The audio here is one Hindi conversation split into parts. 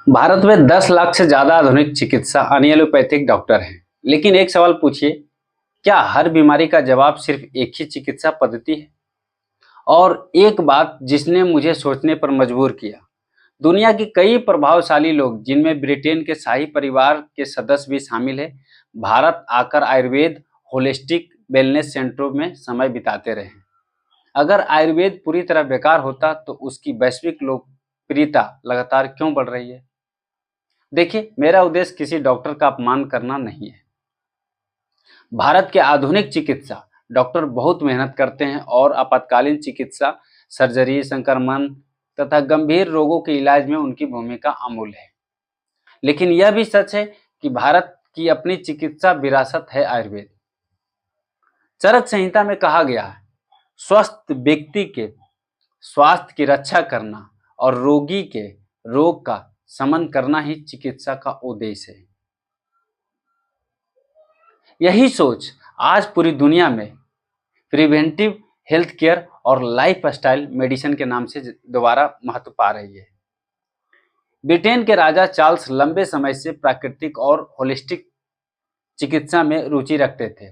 भारत में 10 लाख से ज्यादा आधुनिक चिकित्सा एलोपैथिक डॉक्टर हैं। लेकिन एक सवाल पूछिए, क्या हर बीमारी का जवाब सिर्फ एक ही चिकित्सा पद्धति है? और एक बात जिसने मुझे सोचने पर मजबूर किया, दुनिया की कई प्रभावशाली लोग, जिनमें ब्रिटेन के शाही परिवार के सदस्य भी शामिल हैं, भारत आकर आयुर्वेद होलिस्टिक वेलनेस सेंटरों में समय बिताते रहे। अगर आयुर्वेद पूरी तरह बेकार होता तो उसकी वैश्विक लोकप्रियता लगातार क्यों बढ़ रही है? देखिए, मेरा उद्देश्य किसी डॉक्टर का अपमान करना नहीं है। भारत के आधुनिक चिकित्सा डॉक्टर बहुत मेहनत करते हैं और आपातकालीन चिकित्सा, सर्जरी, संक्रमण तथा गंभीर रोगों के इलाज में उनकी भूमिका अमूल्य है। लेकिन यह भी सच है कि भारत की अपनी चिकित्सा विरासत है आयुर्वेद। चरक संहिता में कहा गया है, स्वस्थ व्यक्ति के स्वास्थ्य की रक्षा करना और रोगी के रोग का शमन करना ही चिकित्सा का उद्देश्य है। यही सोच आज पूरी दुनिया में प्रिवेंटिव हेल्थ केयर और लाइफस्टाइल मेडिसिन के नाम से दोबारा महत्व पा रही है। ब्रिटेन के राजा चार्ल्स लंबे समय से प्राकृतिक और होलिस्टिक चिकित्सा में रुचि रखते थे।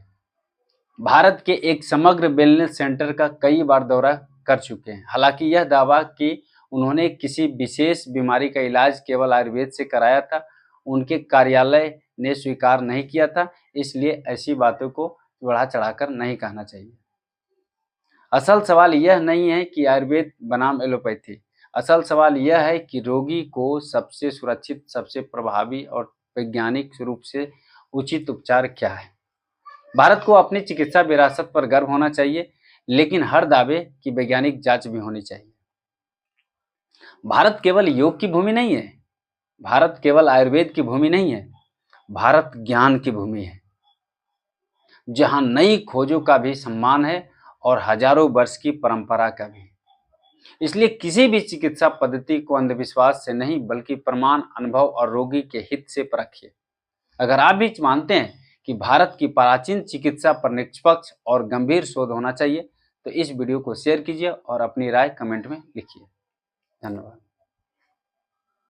भारत के एक समग्र वेलनेस सेंटर का कई बार दौरा कर चुके हैं। हालांकि यह दावा कि उन्होंने किसी विशेष बीमारी का इलाज केवल आयुर्वेद से कराया था, उनके कार्यालय ने स्वीकार नहीं किया था। इसलिए ऐसी बातों को बढ़ा चढ़ाकर नहीं कहना चाहिए। असल सवाल यह नहीं है कि आयुर्वेद बनाम एलोपैथी, असल सवाल यह है कि रोगी को सबसे सुरक्षित, सबसे प्रभावी और वैज्ञानिक रूप से उचित उपचार क्या है। भारत को अपनी चिकित्सा विरासत पर गर्व होना चाहिए, लेकिन हर दावे की वैज्ञानिक जांच भी होनी चाहिए। भारत केवल योग की भूमि नहीं है, भारत केवल आयुर्वेद की भूमि नहीं है, भारत ज्ञान की भूमि है, जहां नई खोजों का भी सम्मान है और हजारों वर्ष की परंपरा का भी। इसलिए किसी भी चिकित्सा पद्धति को अंधविश्वास से नहीं, बल्कि प्रमाण, अनुभव और रोगी के हित से परखिए। अगर आप भी मानते हैं कि भारत की प्राचीन चिकित्सा पर निष्पक्ष और गंभीर शोध होना चाहिए, तो इस वीडियो को शेयर कीजिए और अपनी राय कमेंट में लिखिए। धन्यवाद।